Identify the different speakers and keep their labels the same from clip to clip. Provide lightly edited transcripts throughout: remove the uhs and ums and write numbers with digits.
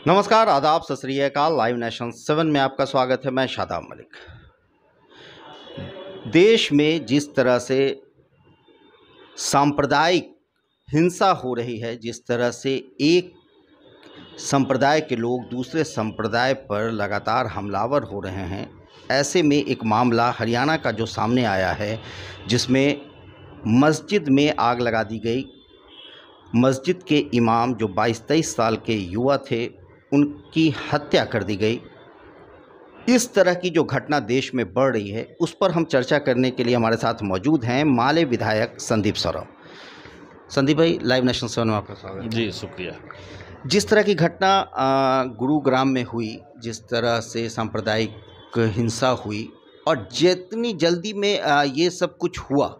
Speaker 1: नमस्कार, आदाब, सत श्री अकाल। लाइव नेशन 7 में आपका स्वागत है। मैं शादाब मलिक। देश में जिस तरह से सांप्रदायिक हिंसा हो रही है, जिस तरह से एक संप्रदाय के लोग दूसरे संप्रदाय पर लगातार हमलावर हो रहे हैं, ऐसे में एक मामला हरियाणा का जो सामने आया है, जिसमें मस्जिद में आग लगा दी गई। मस्जिद के इमाम जो 22-23 साल के युवा थे, उनकी हत्या कर दी गई। इस तरह की जो घटना देश में बढ़ रही है, उस पर हम चर्चा करने के लिए हमारे साथ मौजूद हैं माले विधायक संदीप सौरभ। संदीप भाई, लाइव नेशन 7 में आपका स्वागत है।
Speaker 2: जी, शुक्रिया।
Speaker 1: जिस तरह की घटना गुरुग्राम में हुई, जिस तरह से सांप्रदायिक हिंसा हुई और जितनी जल्दी में ये सब कुछ हुआ,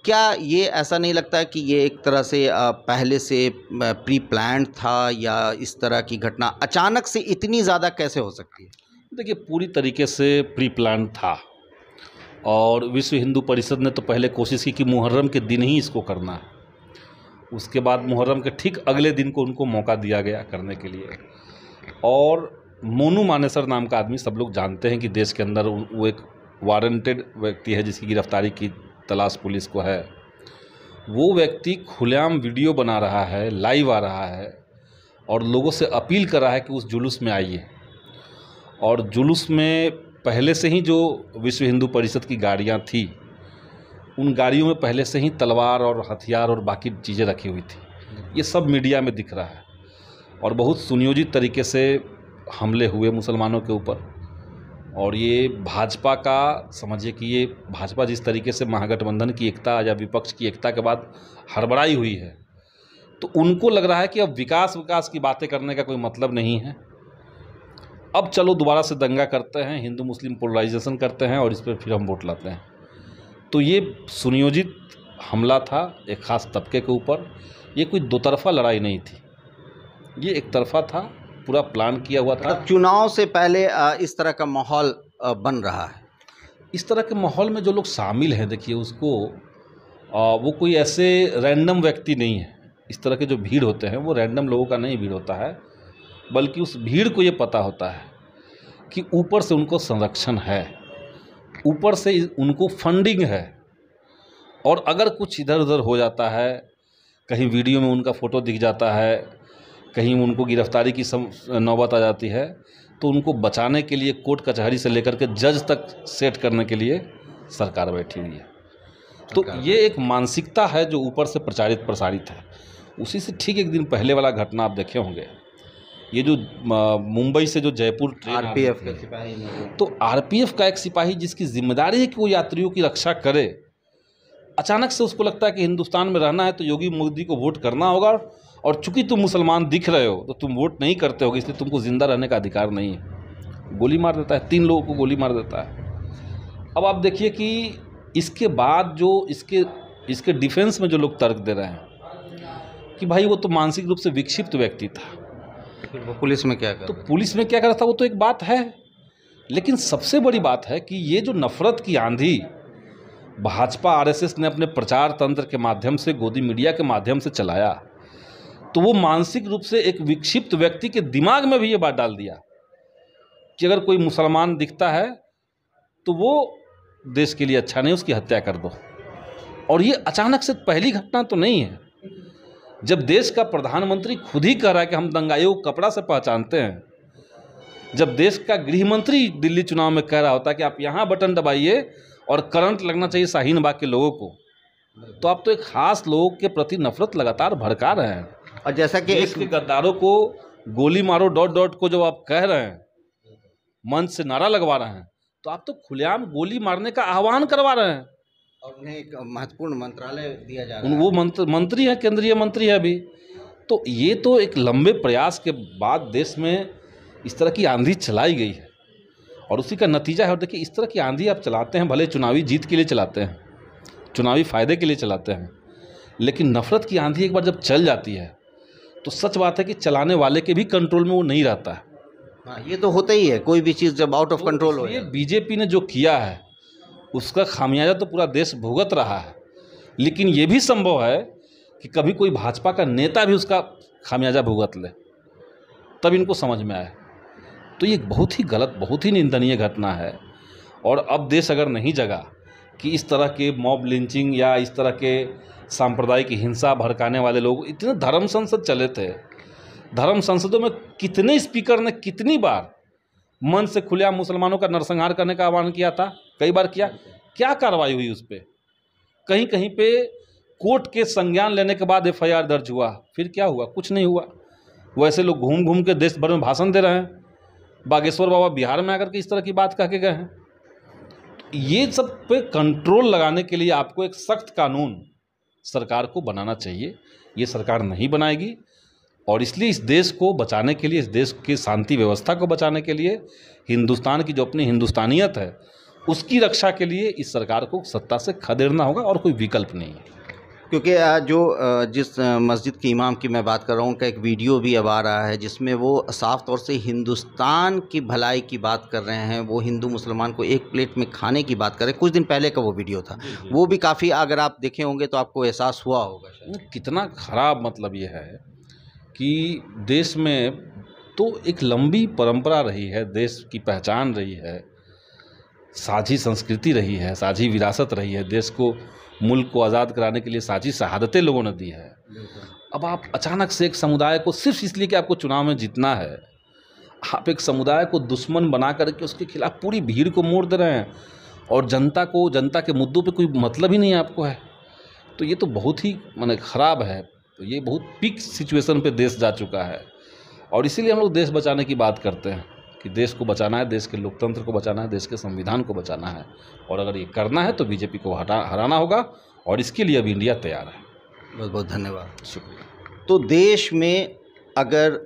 Speaker 1: क्या ये ऐसा नहीं लगता कि ये एक तरह से पहले से प्री प्लान्ड था, या इस तरह की घटना अचानक से इतनी ज़्यादा कैसे हो सकती है?
Speaker 2: देखिए, पूरी तरीके से प्री प्लान था और विश्व हिंदू परिषद ने तो पहले कोशिश की कि मुहर्रम के दिन ही इसको करना है। उसके बाद मुहर्रम के ठीक अगले दिन को उनको मौका दिया गया करने के लिए। और मोनू मानेसर नाम का आदमी, सब लोग जानते हैं कि देश के अंदर वो एक वारंटेड व्यक्ति है जिसकी गिरफ्तारी की तलाश पुलिस को है। वो व्यक्ति खुलेआम वीडियो बना रहा है, लाइव आ रहा है और लोगों से अपील कर रहा है कि उस जुलूस में आइए। और जुलूस में पहले से ही जो विश्व हिंदू परिषद की गाड़ियां थी, उन गाड़ियों में पहले से ही तलवार और हथियार और बाकी चीज़ें रखी हुई थी। ये सब मीडिया में दिख रहा है और बहुत सुनियोजित तरीके से हमले हुए मुसलमानों के ऊपर। और ये भाजपा का, समझिए कि ये भाजपा जिस तरीके से महागठबंधन की एकता या विपक्ष की एकता के बाद हड़बड़ाई हुई है, तो उनको लग रहा है कि अब विकास की बातें करने का कोई मतलब नहीं है। अब चलो दोबारा से दंगा करते हैं, हिंदू मुस्लिम पोलराइजेशन करते हैं और इस पर फिर हम वोट लाते हैं। तो ये सुनियोजित हमला था एक ख़ास तबके के ऊपर। ये कोई दो तरफा लड़ाई नहीं थी, ये एक तरफा था, पूरा प्लान किया हुआ था।
Speaker 1: चुनाव से पहले इस तरह का माहौल बन रहा है।
Speaker 2: इस तरह के माहौल में जो लोग शामिल हैं, देखिए उसको वो कोई ऐसे रैंडम व्यक्ति नहीं है। इस तरह के जो भीड़ होते हैं वो रैंडम लोगों का नहीं भीड़ होता है, बल्कि उस भीड़ को ये पता होता है कि ऊपर से उनको संरक्षण है, ऊपर से उनको फंडिंग है। और अगर कुछ इधर उधर हो जाता है, कहीं वीडियो में उनका फ़ोटो दिख जाता है, कहीं उनको गिरफ्तारी की नौबत आ जाती है, तो उनको बचाने के लिए कोर्ट कचहरी से लेकर के जज तक सेट करने के लिए सरकार बैठी हुई है। तो ये एक मानसिकता है जो ऊपर से प्रचारित प्रसारित है। उसी से ठीक एक दिन पहले वाला घटना आप देखे होंगे, ये जो मुंबई से जो जयपुर ट्रेन
Speaker 1: आरपीएफ का सिपाही,
Speaker 2: तो आरपीएफ का एक सिपाही जिसकी जिम्मेदारी है कि वो यात्रियों की रक्षा करे, अचानक से उसको लगता है कि हिंदुस्तान में रहना है तो योगी मोदी को वोट करना होगा, और चूंकि तुम मुसलमान दिख रहे हो तो तुम वोट नहीं करते होगे, इसलिए तुमको जिंदा रहने का अधिकार नहीं है। गोली मार देता है, 3 लोगों को गोली मार देता है। अब आप देखिए कि इसके बाद जो इसके डिफेंस में जो लोग तर्क दे रहे हैं कि भाई वो तो मानसिक रूप से विक्षिप्त व्यक्ति था,
Speaker 1: फिर वो पुलिस में क्या कर
Speaker 2: तो पुलिस में क्या कर रहा था वो तो एक बात है, लेकिन सबसे बड़ी बात है कि ये जो नफरत की आंधी भाजपा आरएसएस ने अपने प्रचार तंत्र के माध्यम से, गोदी मीडिया के माध्यम से चलाया, तो वो मानसिक रूप से एक विक्षिप्त व्यक्ति के दिमाग में भी ये बात डाल दिया कि अगर कोई मुसलमान दिखता है तो वो देश के लिए अच्छा नहीं, उसकी हत्या कर दो। और ये अचानक से पहली घटना तो नहीं है। जब देश का प्रधानमंत्री खुद ही कह रहा है कि हम दंगाइयों को कपड़ा से पहचानते हैं, जब देश का गृह मंत्री दिल्ली चुनाव में कह रहा होता है कि आप यहाँ बटन दबाइए और करंट लगना चाहिए शाहीन बाग के लोगों को, तो आप तो एक खास लोगों के प्रति नफरत लगातार भड़का रहे हैं।
Speaker 1: और जैसा कि
Speaker 2: देश के गद्दारों को गोली मारो ... को जब आप कह रहे हैं, मंच से नारा लगवा रहे हैं, तो आप तो खुलेआम गोली मारने का आह्वान करवा रहे हैं।
Speaker 1: और उन्हें एक महत्वपूर्ण मंत्रालय दिया जा रहा है।
Speaker 2: वो मंत्री है, केंद्रीय मंत्री है अभी। तो ये तो एक लंबे प्रयास के बाद देश में इस तरह की आंधी चलाई गई है और उसी का नतीजा है। और देखिए, इस तरह की आंधी आप चलाते हैं, भले चुनावी जीत के लिए चलाते हैं, चुनावी फायदे के लिए चलाते हैं, लेकिन नफरत की आंधी एक बार जब चल जाती है तो सच बात है कि चलाने वाले के भी कंट्रोल में वो नहीं रहता है।
Speaker 1: हाँ, ये तो होता ही है, कोई भी चीज़ जब आउट ऑफ कंट्रोल हो।
Speaker 2: ये बीजेपी ने जो किया है उसका खामियाजा तो पूरा देश भुगत रहा है, लेकिन ये भी संभव है कि कभी कोई भाजपा का नेता भी उसका खामियाजा भुगत ले। तब इनको समझ में आए। तो ये बहुत ही गलत, बहुत ही निंदनीय घटना है। और अब देश अगर नहीं जगा कि इस तरह के मॉब लिंचिंग या इस तरह के सांप्रदायिक हिंसा भड़काने वाले लोग, इतने धर्म संसद चले थे, धर्म संसदों में कितने स्पीकर ने कितनी बार मन से खुलेआम मुसलमानों का नरसंहार करने का आह्वान किया था, कई बार किया, क्या कार्रवाई हुई उस पर? कहीं कहीं पे कोर्ट के संज्ञान लेने के बाद FIR दर्ज हुआ, फिर क्या हुआ? कुछ नहीं हुआ। वैसे लोग घूम घूम के देश भर में भाषण दे रहे हैं। बागेश्वर बाबा बिहार में आकर के इस तरह की बात कह के गए हैं। ये सब पे कंट्रोल लगाने के लिए आपको एक सख्त कानून सरकार को बनाना चाहिए। ये सरकार नहीं बनाएगी, और इसलिए इस देश को बचाने के लिए, इस देश की शांति व्यवस्था को बचाने के लिए, हिंदुस्तान की जो अपनी हिंदुस्तानियत है उसकी रक्षा के लिए इस सरकार को सत्ता से खदेड़ना होगा, और कोई विकल्प नहीं है।
Speaker 1: क्योंकि जिस मस्जिद के इमाम की मैं बात कर रहा हूँ, उनका एक वीडियो भी अब आ रहा है जिसमें वो साफ तौर से हिंदुस्तान की भलाई की बात कर रहे हैं। वो हिंदू मुसलमान को एक प्लेट में खाने की बात कर रहे हैं। कुछ दिन पहले का वो वीडियो था। वो भी काफ़ी, अगर आप देखे होंगे तो आपको एहसास हुआ होगा।
Speaker 2: कितना ख़राब मतलब ये है कि देश में तो एक लंबी परंपरा रही है, देश की पहचान रही है, साझी संस्कृति रही है, साझी विरासत रही है, देश को, मुल्क को आज़ाद कराने के लिए साझी शहादतें लोगों ने दी है। अब आप अचानक से एक समुदाय को, सिर्फ इसलिए कि आपको चुनाव में जीतना है, आप एक समुदाय को दुश्मन बना करके उसके खिलाफ पूरी भीड़ को मोड़ दे रहे हैं, और जनता को, जनता के मुद्दों पे कोई मतलब ही नहीं आपको है। तो ये तो बहुत ही माने ख़राब है। तो ये बहुत पीक सिचुएशन पे देश जा चुका है, और इसीलिए हम लोग देश बचाने की बात करते हैं कि देश को बचाना है, देश के लोकतंत्र को बचाना है, देश के संविधान को बचाना है। और अगर ये करना है तो बीजेपी को हराना होगा, और इसके लिए अब इंडिया तैयार है।
Speaker 1: बहुत बहुत धन्यवाद,
Speaker 2: शुक्रिया।
Speaker 1: तो देश में अगर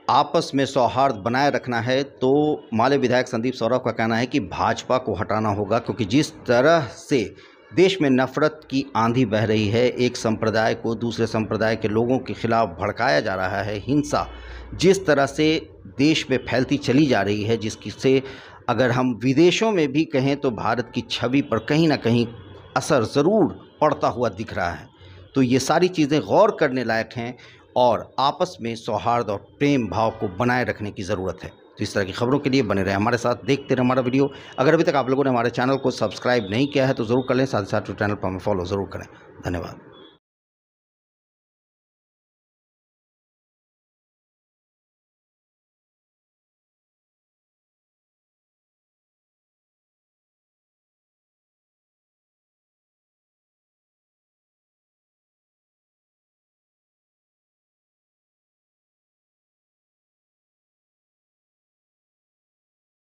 Speaker 1: आपस में सौहार्द बनाए रखना है तो माले विधायक संदीप सौरभ का कहना है कि भाजपा को हटाना होगा, क्योंकि जिस तरह से देश में नफरत की आंधी बह रही है, एक संप्रदाय को दूसरे संप्रदाय के लोगों के खिलाफ भड़काया जा रहा है, हिंसा जिस तरह से देश में फैलती चली जा रही है, जिसकी से अगर हम विदेशों में भी कहें तो भारत की छवि पर कहीं ना कहीं असर ज़रूर पड़ता हुआ दिख रहा है। तो ये सारी चीज़ें गौर करने लायक हैं, और आपस में सौहार्द और प्रेम भाव को बनाए रखने की ज़रूरत है। तो इस तरह की खबरों के लिए बने रहे हमारे साथ, देखते रहे हमारा वीडियो। अगर अभी तक आप लोगों ने हमारे चैनल को सब्सक्राइब नहीं किया है तो ज़रूर कर लें, साथ ही साथ चैनल पर हमें फॉलो ज़रूर करें। धन्यवाद।